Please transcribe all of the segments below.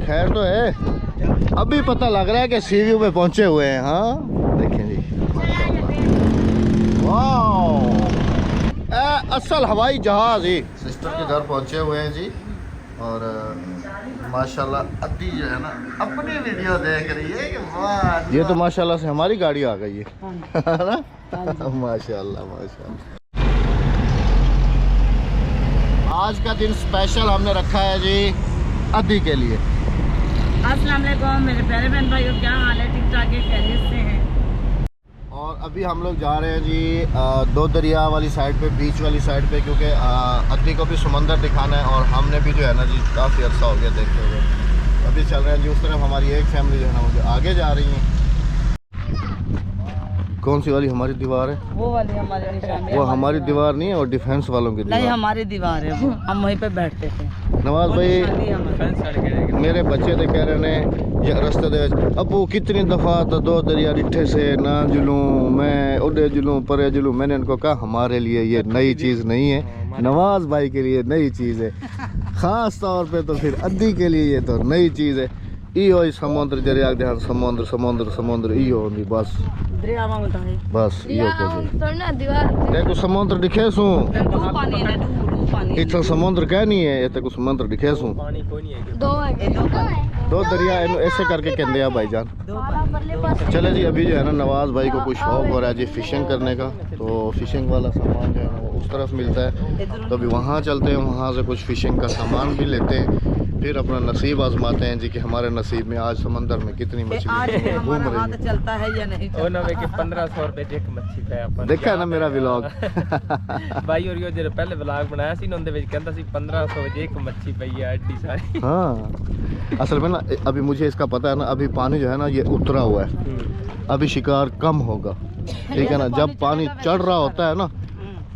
खैर तो है। अभी पता लग रहा है कि सी व्यू पे पहुंचे हुए हैं। हाँ देखें जी, वाह, असल हवाई जहाज ही। सिस्टर के घर पहुंचे हुए हैं जी, और माशाल्लाह अद्दी जो है ना अपनी वीडियो देख रही है कि वाह, ये तो माशाल्लाह से हमारी गाड़ी आ गई है ना। माशाल्लाह माशाल्लाह। आज का दिन स्पेशल हमने रखा है जी अद्दी के लिए। अस्सलाम वालेकुम मेरे प्यारे बहन भाइयों, क्या हाल है? ठीक ठाक है, खैरियत से हैं। और अभी हम लोग जा रहे हैं जी दो दरिया वाली साइड पे, बीच वाली साइड पे, क्योंकि अद्दी को भी समंदर दिखाना है और हमने भी जो है ना जी काफ़ी अर्सा हो गया देखते हुए। अभी चल रहे हैं जी उस तरफ। हमारी एक फैमिली जो है ना मुझे आगे जा रही है। कौन सी वाली हमारी दीवार है? वो वाली हमारी निशान है। वो हमारी दीवार नहीं है, और डिफेंस वालों की दीवार। नहीं, हमारी दीवार है वो, हम वहीं पे बैठते थे। नवाज भाई मेरे बच्चे तो कह रहे हैं ये रस्ते दे अबू कितनी दफ़ा तो दो दरिया डिठे से ना जुलूं, मैं उड़े जुलूं परे जुलूं। मैंने उनको कहा हमारे लिए ये नई चीज़ नहीं है, नवाज भाई के लिए नई चीज़ है, ख़ास तौर पे तो फिर अद्दी के लिए ये तो नई चीज़ है। इो समुद्र दरिया ध्यान समुद्र समुद्र समुद्र इो होंगी बस बस इो देखो समुद्र दिखे सू इतना समुद्र कह नहीं है, ये समुद्र दिखे सू दो दरिया ऐसे करके कहते हैं भाईजान। चले जी, अभी जो है ना नवाज भाई को कुछ शौक हो रहा है जी फिशिंग करने का, तो फिशिंग वाला सामान जो है ना वो उस तरफ मिलता है, तो अभी वहाँ चलते हैं, वहाँ से कुछ फिशिंग का सामान भी लेते हैं, फिर अपना नसीब आजमाते हैं जी कि हमारे नसीब में आज समंदर में कितनी मछली घूम रही है। चलता है या नहीं ओ ना वे के 1500 रुपए दी एक मच्छी पे अपन देखा है ना मेरा व्लॉग भाई, और यो जो पहले व्लॉग बनाया सी उनदे विच कहंदा सी 1500 दी एक मच्छी पई है एडी सारी। हाँ असल में ना अभी मुझे इसका पता है ना, अभी पानी जो है ना ये उतरा हुआ है, अभी शिकार कम होगा, ठीक है ना। जब पानी चढ़ रहा होता है ना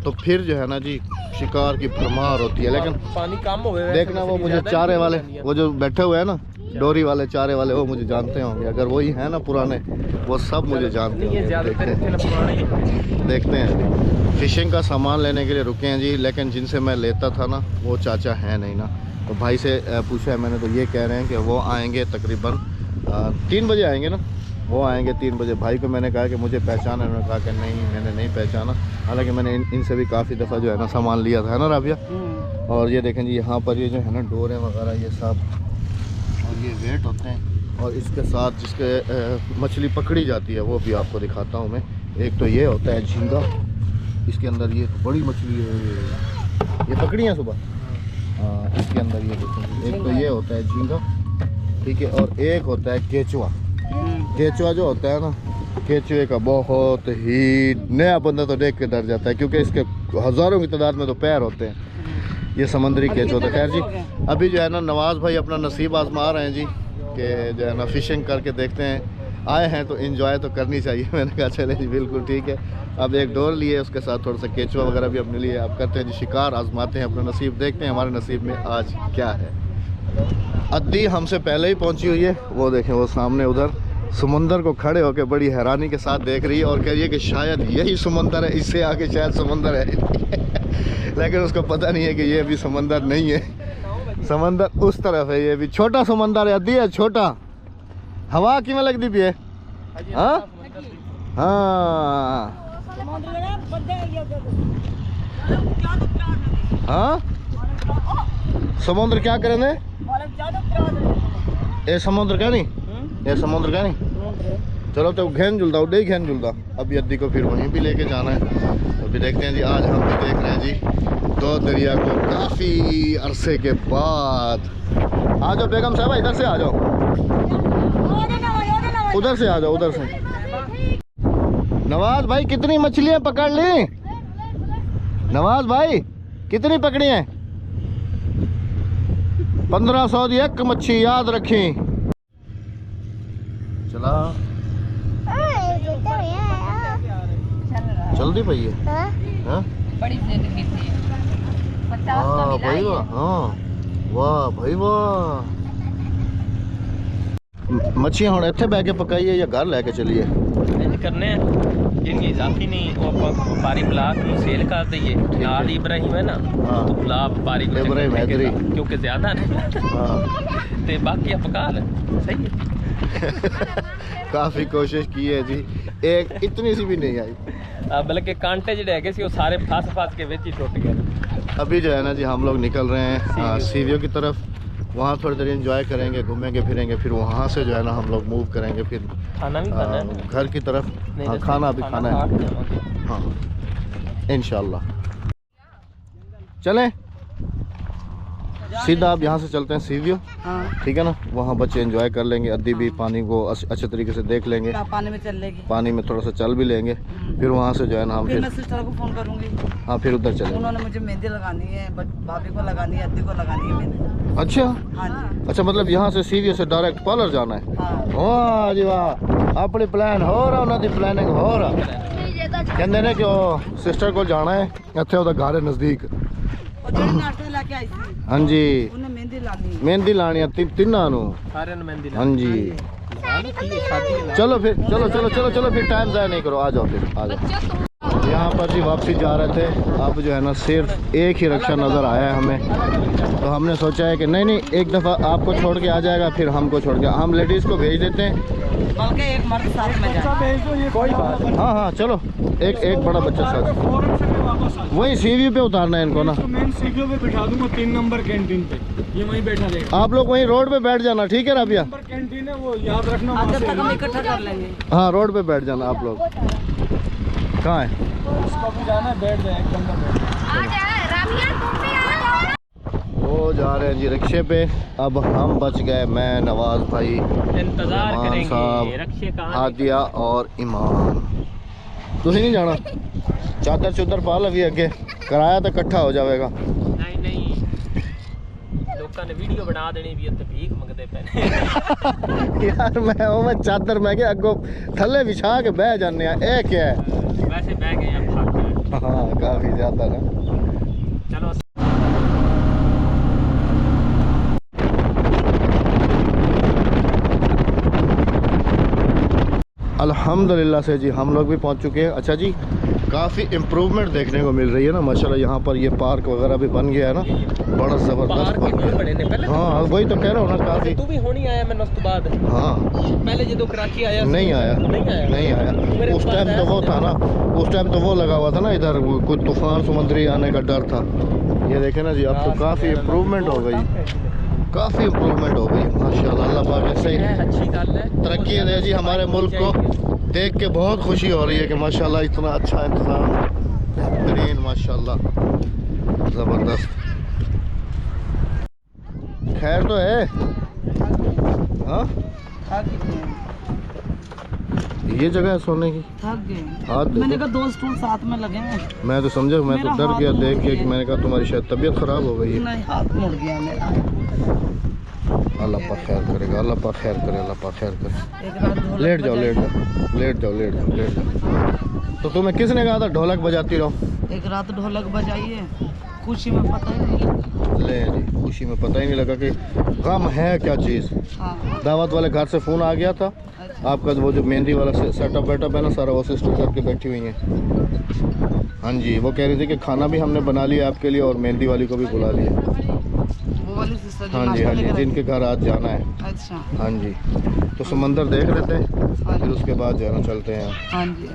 तो फिर जो है ना जी शिकार की भरमार होती है, लेकिन पानी कम हो गया। देखना वो मुझे चारे वाले वो जो बैठे हुए हैं ना डोरी वाले चारे वाले, वो मुझे जानते होंगे, अगर वही है ना पुराने वो सब मुझे जानते होंगे। देखते हैं, फिशिंग का सामान लेने के लिए रुके हैं जी, लेकिन जिनसे मैं लेता था ना वो चाचा है नहीं ना, तो भाई से पूछा है मैंने, तो ये कह रहे हैं कि वो आएंगे तकरीबन 3 बजे आएंगे ना, वो आएंगे 3 बजे। भाई को मैंने कहा कि मुझे पहचाना, उन्होंने कहा कि नहीं मैंने नहीं पहचाना, हालांकि मैंने इनसे भी काफ़ी दफ़ा जो है ना सामान लिया था, है ना राबिया। और ये देखें जी यहाँ पर ये जो है ना डोरे वगैरह ये सब, और ये वेट होते हैं, और इसके साथ जिसके मछली पकड़ी जाती है वो भी आपको दिखाता हूँ मैं। एक तो ये होता है झींगा, इसके अंदर ये बड़ी मछली है, ये पकड़ी है सुबह। इसके अंदर ये देखें, एक तो ये होता है झींगा, ठीक है, और एक होता है केचुआ। केचुआ जो होता है ना, केचुए का बहुत ही नया बंदा तो देख के डर जाता है, क्योंकि इसके हज़ारों की तादाद में तो पैर होते हैं, ये समंदरी केचुआ होता है। खैर जी अभी जो है ना नवाज भाई अपना नसीब आजमा रहे हैं जी, कि जो है ना फिशिंग करके देखते हैं, आए हैं तो एंजॉय तो करनी चाहिए। मैंने कहा चले जी बिल्कुल ठीक है। अब एक डोर लिए, उसके साथ थोड़ा सा केचुआ वगैरह भी अपने लिए आप करते हैं जी, शिकार आजमाते हैं, अपना नसीब देखते हैं हमारे नसीब में आज क्या है। अद्दी हमसे पहले ही पहुंची हुई है, वो देखें वो सामने उधर समुंदर को खड़े होकर बड़ी हैरानी के साथ देख रही है, और कह रही है कि शायद यही समुंदर है, इससे आगे शायद समुंदर है लेकिन उसको पता नहीं है कि ये भी समंदर नहीं है, समंदर उस तरफ है, ये भी छोटा समंदर है। अद्दी है छोटा, हवा किमें लगती भी है। हाँ हाँ हाँ समुद्र क्या करेंगे, ये समुद्र क्या नहीं, ये समुद्र क्या नहीं। चलो तो घेन जुलता उड़े ही घेन जुलता। अभी अद्दी को फिर वहीं भी लेके जाना है, तो अभी देखते हैं जी। आज हम भी देख रहे हैं जी दो दरिया को काफ़ी अरसे के बाद। आ जाओ बेगम साहब, इधर से आ जाओ, उधर से आ जाओ, उधर से। नवाज भाई कितनी मछलियां पकड़ ली? नवाज भाई कितनी पकड़ी हैं? 1500 दी एक मच्छी, याद रखी। चला जल्दी पई है। हाँ बड़ी प्लेट की थी, 50 का मिला भाई वाह, हाँ वाह भाई वाह। मच्छियां हुण इत्थे बह के पकाइए या घर लैके चलिए? करने हैं जिनकी इजाफी नहीं वो ਆਪਾਂ ਵਪਾਰੀ ਬਲਾਕ ਨੂੰ ਸੇਲ ਕਰ ਦਈਏ ਨਾਲ ਇਬਰਾਹੀਮ ਹੈ ਨਾ हाँ तो ਬਲਾ ਵਪਾਰੀ ਨੂੰ इब्राहिम हैदरी। क्योंकि ज्यादा ने हाँ ਤੇ ਬਾਕੀ ਆਪਕਾ ਲੈ सही है काफ़ी कोशिश की है जी, एक इतनी सी भी नहीं आई। बल्कि कांटे ਜਿਹੜੇ ਹੈਗੇ ਸੀ ਉਹ ਸਾਰੇ ਫਸ ਕੇ ਵਿੱਚ ਹੀ ਟੁੱਟ ਗਏ अभी जो है ना जी हम लोग निकल रहे हैं सीवियो की तरफ, वहाँ थोड़ी देर एंजॉय करेंगे, घूमेंगे फिरेंगे, फिर वहाँ से जो है ना हम लोग मूव करेंगे फिर खाना भी खाना है घर की तरफ। नहीं, हाँ जैसे खाना भी खाना खा है। के जावांगे। हाँ इंशाल्लाह। चलें सीधा आप यहाँ से चलते हैं सीवियो, ठीक है ना, वहाँ बच्चे एंजॉय कर लेंगे, अद्दी भी पानी को अच्छे तरीके से देख लेंगे, पानी में चल लेगी, पानी में थोड़ा सा चल भी लेंगे, फिर वहाँ से जो है ना हम फिर मैं सिस्टर को फोन करूंगी। हाँ फिर उधर चलेंगे। उन्होंने मुझे मेहंदी लगानी है, भाभी को लगानी है, अद्दी को लगानी है मेहंदी। अच्छा हाँ जी। अच्छा, मतलब यहाँ से सीवियो से डायरेक्ट पार्लर जाना है। हाँ। वाह जी वाह, अपनी प्लान हो रहा, उन्हों की प्लानिंग हो रहा। कहते ने कि सिस्टर को जाना है, इतने उहदा घर है नज़दीक। नाश्ते लेके आई थी। हाँ जी उन्हें मेहंदी लानी है। मेहंदी लानी है तिन्ना नू। सारे ने मेहंदी हाँ जी चलो फिर चलो चलो चलो चलो फिर टाइम ज़ाया नहीं करो, आ जाओ फिर आ जाओ। यहाँ पर जी वापसी जा रहे थे, अब जो है ना सिर्फ एक ही रिक्शा नज़र आया है हमें, तो हमने सोचा है कि नहीं नहीं एक दफ़ा आपको छोड़ के आ जाएगा, फिर हमको छोड़ के हम लेडीज़ को भेज देते हैं, बल्कि एक मर्द साथ में जाए। कोई बात हाँ हाँ चलो एक बड़ा बच्चा साथ, वही सीवी पे उतारना है इनको ना। मैं सीवियो पे बिठा दूंगा 3 नंबर कैंटीन पे, ये वहीं बैठा रहेगा। आप लोग वहीं रोड पे बैठ जाना, ठीक है राबिया? नंबर कैंटीन है वो याद रखना। आज जब तक हम इकट्ठा कर लेंगे। हाँ रोड पे बैठ जाना आप लोग। कहाँ है? उसको भी जाना है, बैठ जाए एकदम वो जा रहे हैं जी रिक्शे पे, अब हम बच गए, मैं नवाज भाई, इंतजार रहमान करेंगे साहब, रक्षे का हादिया और ईमान। तुसी नहीं जाना? चादर चुदर पा लवी अगे, किराया तो इकट्ठा हो जाएगा। नहीं नहीं लोगों ने वीडियो बना देनी भी उत्ते भीख मंगते पे यार मैं चादर मैं क्या अगो थले बिछा के बह जाने, ए क्या है? वैसे बह गए अब थक गए। हाँ काफ़ी ज़्यादा ना। चलो अल्हम्दुलिल्लाह से जी हम लोग भी पहुंच चुके हैं। अच्छा जी काफ़ी इम्प्रूवमेंट देखने को मिल रही है ना माशाल्लाह, यहाँ पर ये पार्क वगैरह भी बन गया है ना, बड़ा ज़बरदस्त बन गया। हाँ वही तो कह रहा हूँ ना, काफ़ी। तू भी होनी आया मैंने उसके बाद? हाँ पहले जो कराची आया नहीं आया उस टाइम तो वो था ना, उस टाइम तो वो लगा हुआ था ना इधर, कुछ तूफान समुद्री आने का डर था। ये देखे ना जी अब तो काफ़ी इम्प्रूवमेंट हो गई, काफ़ी इम्प्रूवमेंट हो गई माशाल्लाह। अल्लाह पाक ऐसे ही अच्छी गल है, तरक्की दे जी हमारे मुल्क को, देख के बहुत खुशी हो रही है कि माशाल्लाह इतना अच्छा इंतज़ाम, बेहतरीन माशाल्लाह, ज़बरदस्त। खैर तो है। हाँ ये जगह है सोने की। थक गए, हाथ मैंने देखो, कहा 2 स्टूल साथ में लगे हैं। मैं तो समझा, मैं तो मेरा डर हाथ गया मुड़ देख के गया। कि मैंने कहा तुम्हारी शायद तबीयत ख़राब हो गई है। नहीं हाथ मुड़ गया मेरा। अल्लाह पाक खैर करेगा, अल्लाह पाक खैर करे, अल्लाह पाक खैर करे। एक रात ढोलक लेट जाओ बजाई। लेट जाओ लेट जाओ लेट जाओ लेट जाओ। तो तुम्हें किसने कहा था ढोलक बजाती रहो? एक रात ढोलक बजाई है, खुशी में पता ही नहीं लगा। ले जी खुशी में पता ही नहीं लगा कि गम है क्या चीज़। हाँ दावत वाले घर से फ़ोन आ गया था, अच्छा। आपका वो जो मेहंदी वाला सेटअप वेटअप है ना सारा, वो सिस्टर करके बैठी हुई हैं। हाँ जी वो कह रही थी कि खाना भी हमने बना लिया आपके लिए और मेहंदी वाली को भी बुला लिया। वो वाली सिस्टर जो हाँ जी नाश्ता हाँ जी लेकर आई जिनके घर आज जाना है। थी। अच्छा हाँ जी तो समंदर देख लेते हैं, हाँ फिर जी उसके बाद जो है ना चलते हैं। हाँ जी।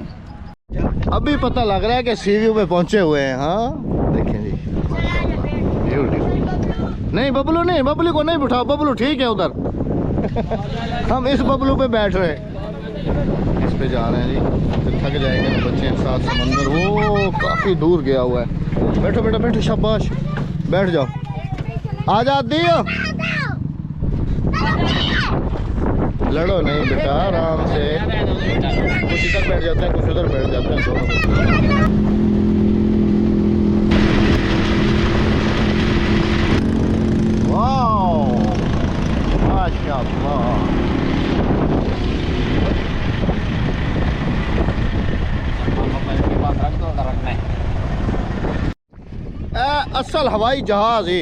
अभी पता लग रहा है कि सीव्यू पे पहुंचे हुए हैं। हाँ देखें जी ब्यूटीफुल। नहीं बबलू नहीं, बबलू को नहीं बिठाओ, बबलू ठीक है उधर हम इस बबलू पे बैठ रहे हैं, इस पे जा रहे हैं जी, फिर थक जाएंगे ना बच्चे एक साथ। समंदर वो काफ़ी दूर गया हुआ है। बैठो बेटा बैठो, शाबाश बैठ जाओ, आजाद दियो, लड़ो नहीं बेटा आराम से, कुछ इधर बैठ जाते हैं कुछ उधर बैठ जाते हैं दोनों। वाओ माशाअल्लाह, असल हवाई जहाज ही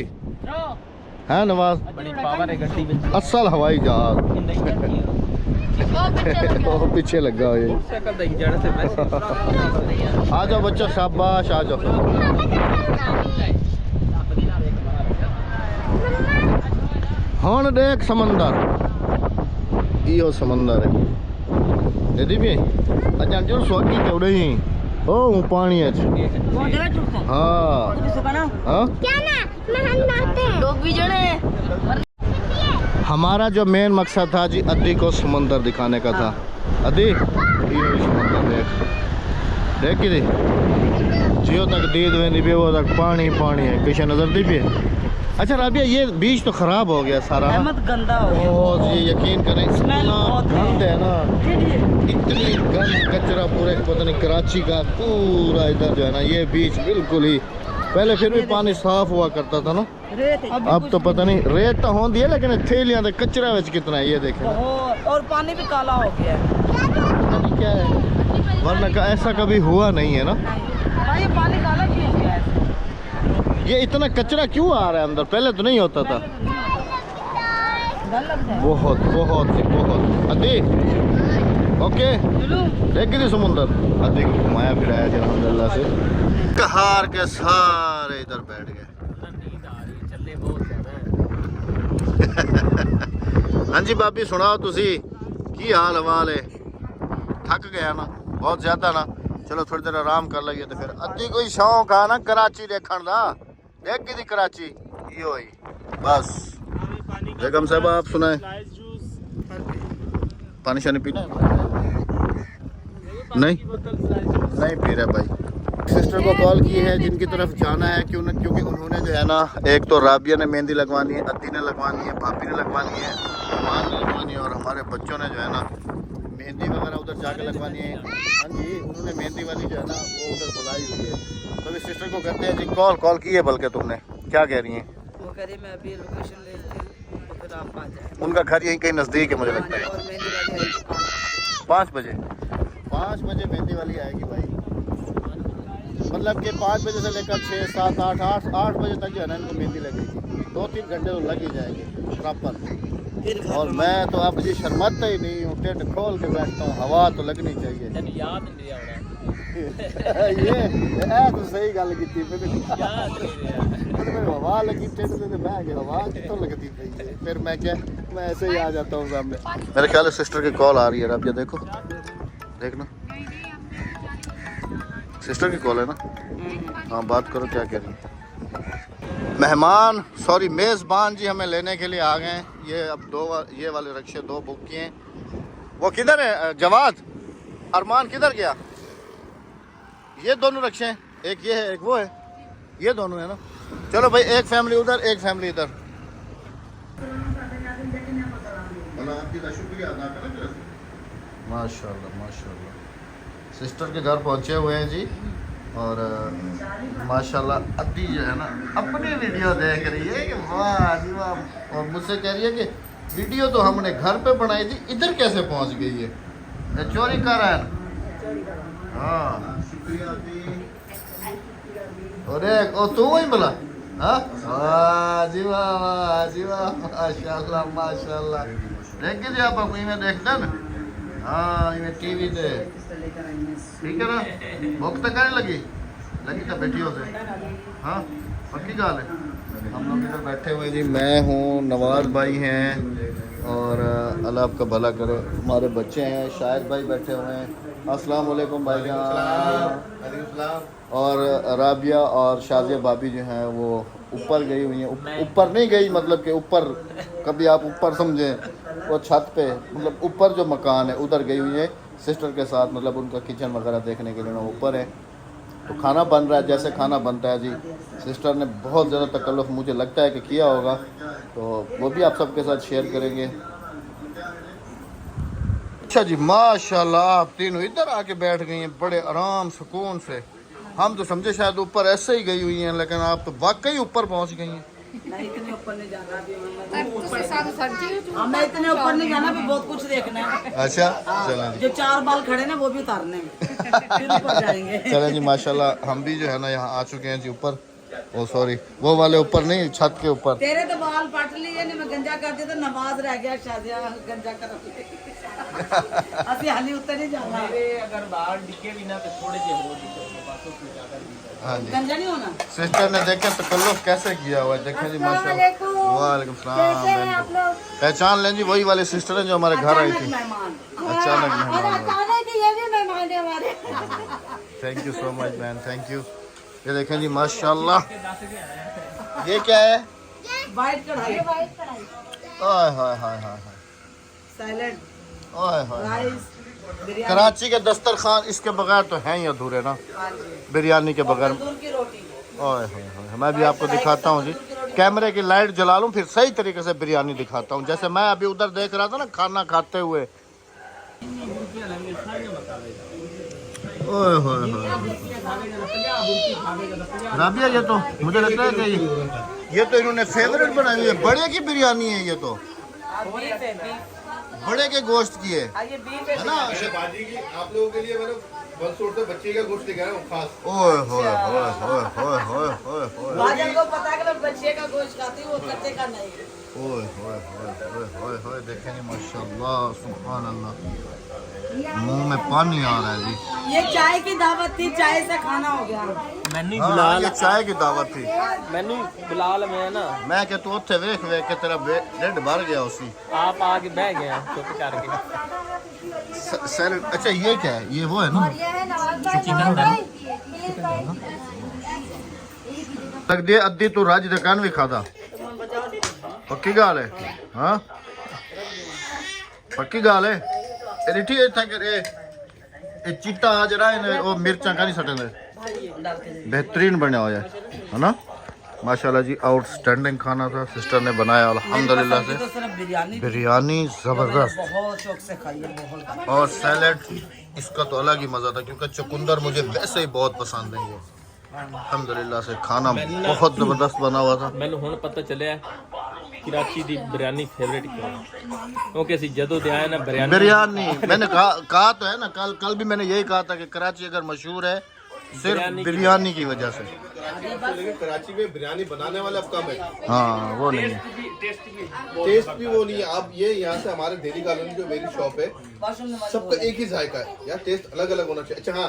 है नवाज, बड़ी पावर है गड्डी में। असल हवाई जहाज। वो पीछे लगा हो ये। शक्ल दई जाने से वैसे आ जाओ बच्चों, शाबाश आ जाओ। हुण देख समंदर, इहो समंदर है। दीदी भी अच्छा जो स्वागी चौड़े ही ओ पानी है। कौन जगह चुप कर हाँ तू किसको कहना हाँ। क्या ना महन नाते लोग भी जड़े। हमारा जो मेन मकसद था जी अद्दी को समंदर दिखाने का था। अद्दी ये समंदर देख देख कि जियो तक दीद वेंदी पे वो तक पानी पानी है, पीछे नजर दी पे। अच्छा राबिया ये बीच तो खराब हो गया सारा, अहमद गंदा हो गया। बहुत जी यकीन करें स्मेल इतना बहुत गंद है ना, इतनी गंद कचरा पूरे पता नहीं कराची का पूरा इधर जो है ना ये बीच बिल्कुल ही। पहले फिर भी पानी साफ हुआ करता था ना, अब तो पता नहीं रेत तो होती है लेकिन थैलियां तो कचरा विच कितना है ये देखें। और पानी भी काला हो गया है। पता नहीं क्या है, वरना का ऐसा कभी हुआ नहीं है ना। भाई ये पानी काला क्यों हो गया है? ये इतना कचरा क्यों आ रहा है अंदर, पहले तो नहीं होता था। डर लगता है। बहुत बहुत बहुत। अद्दी ओके देख थी समुंदर, अद्दी को घुमाया फिराया जी अल्हम्दुलिल्लाह से। कहार के सारे इधर बैठ गए। नींद आ रही है, चले बहुत ज्यादा। हाँ जी भाभी सुनाओ तुसी की हाल हवाल है? थक गया ना बहुत ज्यादा ना, चलो थोड़ी देर आराम कर लगे तो फिर अद्दी कोई शौक है ना कराची देखने का। देख की थी कराची यो ही बस। बेगम साहब आप सुनाए पानी शानी पीना नहीं नहीं पी रहे भाई। सिस्टर को कॉल की है जिनकी तरफ जाना है क्योंकि उन्होंने जो है ना एक तो राबिया ने मेहंदी लगवानी है, अद्दी ने लगवानी है, भाभी ने लगवानी है, मान ने लगवानी है और हमारे बच्चों ने जो है ना मेहंदी वगैरह उधर जाके लगवानी है। हाँ जी उन्होंने मेहंदी वाली जो है ना वो उधर बुलाई हुई है। तो इस सिस्टर को कहते हैं जी कॉल की है, बल्कि तुमने क्या कह रही हैं? वो कह रही मैं अभी लोकेशन भेजती हूँ तो फिर आप आ जाए। उनका घर यहीं कहीं नज़दीक है मुझे लगता है। और मेहंदी वाली आएगी 5 बजे 5 बजे मेहंदी वाली आएगी भाई। मतलब कि 5 बजे से लेकर 6 7 8 बजे तक जो है ना इनको मेहंदी लगेगी। 2-3 घंटे तो लग ही जाएंगे प्रॉपर। और मैं तो अब जी शर्माता ही नहीं हूँ, टेंट खोल के बैठता हूँ, हवा तो लगनी चाहिए। तैਨੂੰ याद नहीं ਰਿਹਾ ये तो सही गल की थी मैंने, याद नहीं ਰਿਹਾ। हवा लगी टेंट में तो बह गया, हवा कितों लगती थी। फिर मैं क्या मैं ऐसे ही आ जाता हूँ सामने। मेरे ख्याल है सिस्टर की कॉल आ रही है। अब ये देखो देखना सिस्टर की कॉल है ना। हाँ बात करो क्या कह रही है। मेहमान सॉरी मेज़बान जी हमें लेने के लिए आ गए हैं। ये अब ये वाले रिक्शे 2 बुक किए हैं। वो किधर है जवाद अरमान किधर गया? ये दोनों रिक्शे हैं, एक ये है एक वो है, ये दोनों है ना। चलो भाई एक फैमिली उधर एक फैमिली इधर। शुक्रिया अदा करें। माशाल्लाह माशाल्लाह सिस्टर के घर पहुंचे हुए हैं जी। और माशाल्लाह अद्दी जो है ना अपनी वीडियो देख रही है कि वाह जी वाह, और मुझसे कह रही है कि वीडियो तो हमने घर पे बनाई थी, इधर कैसे पहुंच गई है? ये चोरी कर रहा है। हाँ शुक्रिया अरे ओ तू वही बोला। हाँ वाह जी वाह जी वाह माशाल्लाह माशाल्लाह। देख जी आप इन्हें देखते ना। हाँ इन्हें टीवी से ठीक है ना, भूख तो कहने लगी तो बैठी हो से। हाँ पक्की गाल है। हम लोग इधर बैठे हुए जी, मैं हूँ नवाज भाई हैं और अल्लाह आपका भला करे। हमारे बच्चे हैं शाहिद भाई बैठे हुए हैं। अस्सलाम वालेकुम भाईजान। और राबिया और शाजिया भाभी जो हैं वो ऊपर गई हुई हैं। ऊपर नहीं गई मतलब कि ऊपर कभी आप ऊपर समझें, वो छत पे मतलब ऊपर जो मकान है उधर गई हुई है सिस्टर के साथ। मतलब उनका किचन वगैरह देखने के लिए ना ऊपर है। तो खाना बन रहा है, जैसे खाना बनता है जी। सिस्टर ने बहुत ज़्यादा तकल्लुफ़ मुझे लगता है कि किया होगा, तो वो भी आप सबके साथ शेयर करेंगे। अच्छा जी माशाल्लाह आप तीनों इधर आके बैठ गई हैं बड़े आराम सुकून से। हम तो समझे शायद ऊपर ऐसे ही गई हुई हैं, लेकिन आप तो वाकई ऊपर पहुंच गई हैं। नहीं इतने ऊपर नहीं जाना अभी हमें इतने ऊपर नहीं जाना, अभी बहुत कुछ देखना है। अच्छा चलें जी, जो 4 बाल खड़े ना वो भी उतारने में फिर ऊपर जाएंगे। चलें जी माशाल्लाह हम भी जो है ना यहाँ आ चुके हैं जी ऊपर। ओ सॉरी, वो वाले ऊपर नहीं, छत के ऊपर। तेरे तो बाल पट लिए ने, मैं गंजा कर दिया तो नमाज रह गया, शादिया गंजा कर असि हाली उत्ते नहीं जाना। मेरे अगर बाल डिगे भी ना तो थोड़े जे हो दिखे बातों की ज्यादा नहीं। हाँ जी, गंजा नहीं होना। सिस्टर ने देखे तकल्लुफ कैसे किया हुआ है, देखें जी माशाल्लाह। वालेकुम सलाम। पहचान लें जी, वही वाले सिस्टर हैं जो हमारे घर आई थी। मेहमान अचानक मेहमान। ये भी मेहमान है हमारे। Thank you so much man, thank you. ये देखें जी माशाल्लाह, ये क्या है? वाइट कढ़ाई, ओए हाय हाय हाय हाय, सैलेड, ओए हाय। राइस, बिरयानी, कराची के दस्तरखान इसके बगैर तो हैं ही अधूरे ना, बिरयानी के बगैर। तंदूर की रोटी। ओए हाय हाय, मैं भी आपको दिखाता हूँ जी, कैमरे की लाइट जला लूँ फिर सही तरीके से बिरयानी दिखाता हूँ। जैसे मैं अभी उधर देख रहा था ना खाना खाते हुए। ओए होए होए, राबिया ये तो मुझे लगता है कि ये तो इन्होंने फेवरेट बनाई है, बड़े की बिरयानी है ये तो, बड़े के गोश्त की है ना। बाजी की आप लोगों के लिए मैंने बंसोड़ से बच्चे का गोश्त लेके आया हूँ खास। ओए होए होए होए होए होए होए होए, बाजन को पता है कि मैं बच्चे का गोश्त खाती हूँ, वो कच्चे का नहीं। ओए होए होए होए होए होए, देखें जी माशाल्लाह सुभान अल्लाह, मुंह में पानी आ रहा है जी। ये चाय की दावत थी, चाय से खाना हो गया। मैनू हाँ, बुलाल, ये चाय की दावत थी। मैनू बुलाल में ना मैं कि तू उत्थे वेख वेख के तेरा ढिड भर गया उसी। आप आके बह गए हैं चुप करके। सर अच्छा ये क्या है? ये वो है ना चिकन दम लग दे अद्धी तू राज दुकान भी खाता। पक्की गाल है? हाँ पक्की गाल है। ए रिठी था कि ए चिट्टा जरा वो मिर्चा का नहीं सटेंगे। बेहतरीन बना हुआ है ना माशाल्लाह जी, आउटस्टैंडिंग खाना था, सिस्टर ने बनाया अल्हम्दुलिल्लाह से। तो सिर्फ बिरयानी बिरयानी जबरदस्त बहुत शौक से खाई है, बहुत। और सैलेड इसका तो अलग ही मज़ा था, क्योंकि चुकंदर मुझे वैसे ही बहुत पसंद है। ये अल्हम्दुलिल्लाह से खाना बहुत ज़बरदस्त बना हुआ था। ਮੈਨੂੰ ਹੁਣ ਪਤਾ ਚੱਲਿਆ कराची ਦੀ बिरयानी फेवरेट क्यों क्योंकि ਅਸੀਂ ਜਦੋਂ ਦੇ आए ना बिरयानी मैंने कहा तो है ना, कल भी मैंने यही कहा था कि कराची अगर मशहूर है सिर्फ बिरयानी की वजह से। लेकिन कराची में बिरयानी बनाने वाले अब कम है। हाँ वो नहीं है, टेस्ट भी वो नहीं है। आप ये यहाँ से हमारे दिल्ली कॉलोनी जो मेरी शॉप है, सबका एक ही जायका है यार, टेस्ट अलग अलग होना चाहिए। अच्छा हाँ,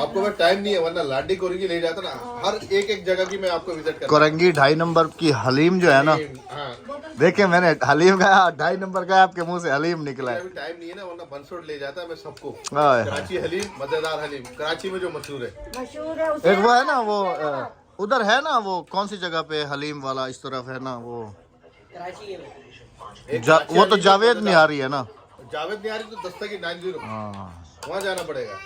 आपको अगर टाइम नहीं है वरना लाडी कोरंगी ले जाता ना, हर एक जगह की मैं आपको विजिट कर। कोरंगी 2.5 नंबर की हलीम जो है ना, देखिए मैंने हलीम खाया, 2.5 नंबर का आपके मुंह से हलीम निकला है। टाइम नहीं है ना, वरना बंसोड़ ले जाता है मैं सबको। हाँ, कराची हलीम, मजेदार हलीम कराची में जो मशहूर है। एक वो है ना वो उधर है ना, वो कौन सी जगह पे हलीम वाला इस तरफ है ना, वो वो तो जावेद निहारी है ना। जावेद निहारी तो दस्तक की 90, हाँ वहाँ जाना पड़ेगा।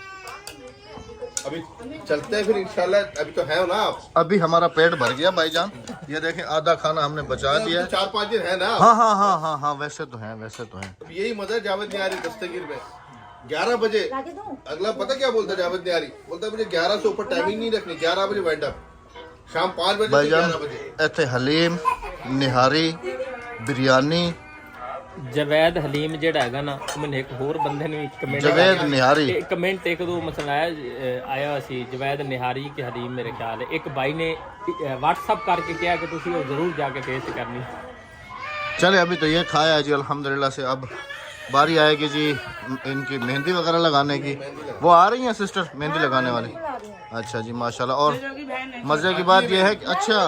अभी चलते हैं फिर इंशाल्लाह। अभी तो है ना आप। अभी हमारा पेट भर गया भाईजान, ये देखें आधा खाना हमने बचा लिया। 4-5 दिन है ना। हाँ हाँ हाँ हाँ हाँ, वैसे तो है, वैसे तो है। अब यही मजा है जावेद निहारी दस्तगीर में। 11 बजे अगला पता क्या बोलता है जावेद निहारी, बोलता है मुझे 11 से ऊपर टाइमिंग नहीं रखनी, 11 बजे वाइंड अप, शाम 5 बजे से भाईजान 11 बजे। इत्थे हलीम निहारी बिरयानी जवैद हलीम ਜਿਹੜਾ ਹੈਗਾ ਨਾ, ਮੈਨੂੰ ਇੱਕ ਹੋਰ ਬੰਦੇ ਨੇ ਕਮੈਂਟ जवेद निहारी ਕਮੈਂਟ ਇੱਕ ਦੋ ਮਸਲਾ ਆਇਆ ਸੀ ਜਵੈਦ ਨਿਹਾਰੀ के हलीम मेरे ख्याल है। एक भाई ने व्हाट्सएप करके किया कि तुसी वो जरूर जाके टेस्ट करनी। चले अभी तो ये खाया है जी अल्हम्दुलिल्लाह से। अब बारी आएगी जी इनकी मेहंदी वगैरह लगाने की। वो आ रही हैं सिस्टर मेहंदी लगाने वाली? अच्छा जी माशाल्लाह। और मज़े की बात ये है कि अच्छा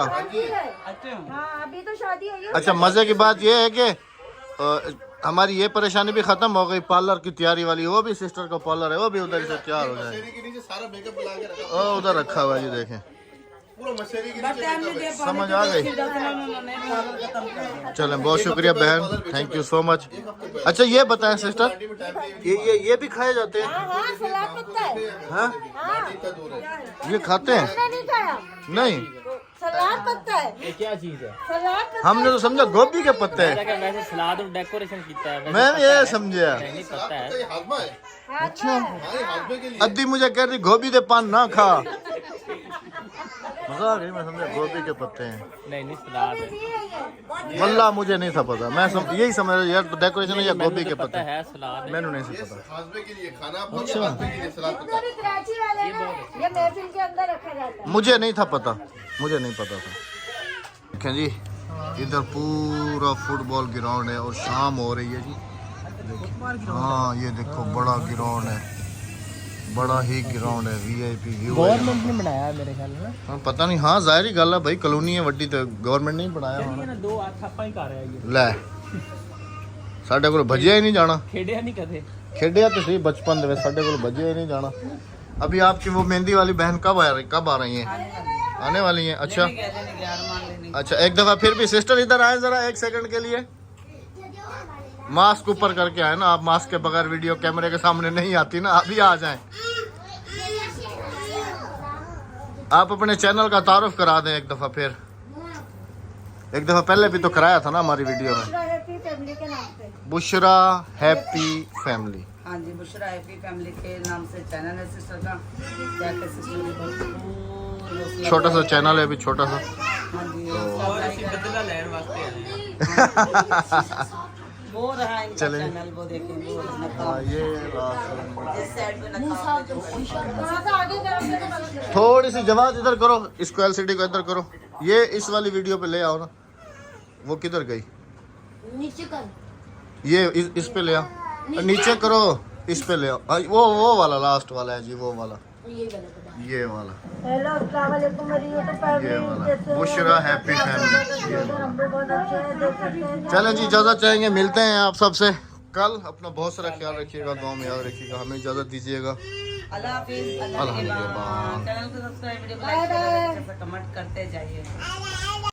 अभी तो शादी हुई है। अच्छा मज़े की बात ये है कि हमारी ये परेशानी भी ख़त्म हो गई, पार्लर की तैयारी वाली। वो भी सिस्टर का पार्लर है, वो भी उधर से तैयार हो जाए। के नीचे सारा मेकअप लगा के रखा, ओ उधर रखा हुआ है जी, देखें पूरा मशहरी के नीचे makeup है। समझ आ गई। चलें बहुत शुक्रिया बहन, थैंक यू सो मच। अच्छा ये बताएं सिस्टर, ये भी खाए जाते हैं? हाँ सलाद पत्ता है। हाँ बाटी का दूर है। ये खाते हैं? मैंने नहीं खाया। नहीं सलाद पत्ता है। ये क्या चीज है? सलाद पत्ता हमने तो समझा गोभी के पत्ते हैं। मैं वैसे सलाद और डेकोरेशन किया है, वैसे मैं पता ये है, समझा। नहीं पता है। ये हाजमा है। अच्छा हाँ, ये हाजमे के लिए। अद्दी मुझे कह रही गोभी दे पान ना खा। मजा आ गई, मैं समझा गोभी के पत्ते हैं। नहीं नहीं सलाद है। वल्ला मुझे नहीं था पता, मैं यही समझ रहा यार डेकोरेशन है या गोभी के पता पत्ते। है सलाद है। मैंने नहीं से पता। खासबे के लिए खाना आपको खासबे के लिए सलाद पता है। कराची वाले ना ये महफिल के अंदर रखा जाता है। मुझे नहीं था पता, मुझे नहीं पता था। देखें जी, इधर पूरा फुटबॉल ग्राउंड है और शाम हो रही है जी। हाँ ये देखो बड़ा ग्राउंड है, बड़ा ही ग्राउंड है, वीआईपी व्यू है। गवर्नमेंट ने बनाया है मेरे ख्याल में। हाँ, पता नहीं, हाँ जाहिर ही गल है भाई, कॉलोनी है वड्डी तो गवर्नमेंट नहीं बनाया होना। ना दो ਆਪਾਂ ਹੀ ਕਰ ਰਿਹਾ ਇਹ। ਲੈ ਸਾਡੇ ਕੋਲ ਭੱਜਿਆ ਹੀ नहीं जाना। ਖੇਡਿਆ ਨਹੀਂ ਕਦੇ। खेडिया तो सही बचपन में, साढ़े को भज्जे ही नहीं जाना। अभी आपकी वो मेहंदी वाली बहन कब आ रही हैं? आने वाली हैं। अच्छा अच्छा, एक दफा फिर भी सिस्टर इधर आए जरा 1 सेकंड के लिए। मास्क ऊपर करके आए ना आप, मास्क के बगैर वीडियो कैमरे के सामने नहीं आती ना, अभी आ जाएं। आप अपने चैनल का तारुफ करा दें एक दफा फिर। एक दफा पहले भी तो कराया था ना हमारी वीडियो में। हैप्पी फैमिली के नाम पे। Bushra happy family. हाँ जी, बुशरा हैप्पी फैमिली के नाम से चैनल है सिस्टर का। जाके सिस्टर की भरपूर छोटा सा चैनल है, अभी छोटा सा। हाँ जी, और ਅਸੀਂ ਬਦਲਾ ਲੈਣ ਵਾਸਤੇ ਆਏ ਹਾਂ। वो रहा इनका चले। चैनल, वो देखें वो हाँ, ये लास्ट। इस साइड में नकाब है जो थोड़ा सा आगे करोगे तो पता चलेगा। थोड़ी सी जवाब इधर करो, इसको एलसीडी को इधर करो। ये इस वाली वीडियो पे ले आओ ना, वो किधर गई? नीचे कर। ये इस पे ले आओ, नीचे करो, इस पे ले आओ। वो वाला लास्ट वाला है जी, वो वाला, ये गलत है। ये वाला, हेलो अस्सलाम वालेकुम मेरी यूट्यूब फैमिली। ये वाला बुशरा हैप्पी फैमिली। हम भी बहुत अच्छे हैं, देख सकते हैं। चलें जी, इजाज़त चाहेंगे, मिलते हैं आप सबसे कल। अपना बहुत सारा ख्याल रखिएगा, गाँव में याद रखिएगा, हमें इजाज़त दीजिएगा। अल्लाह हाफिज़। अल्लाह के बाद। चैनल को सब्सक्राइब, वीडियो को लाइक, कमेंट करते जाइए।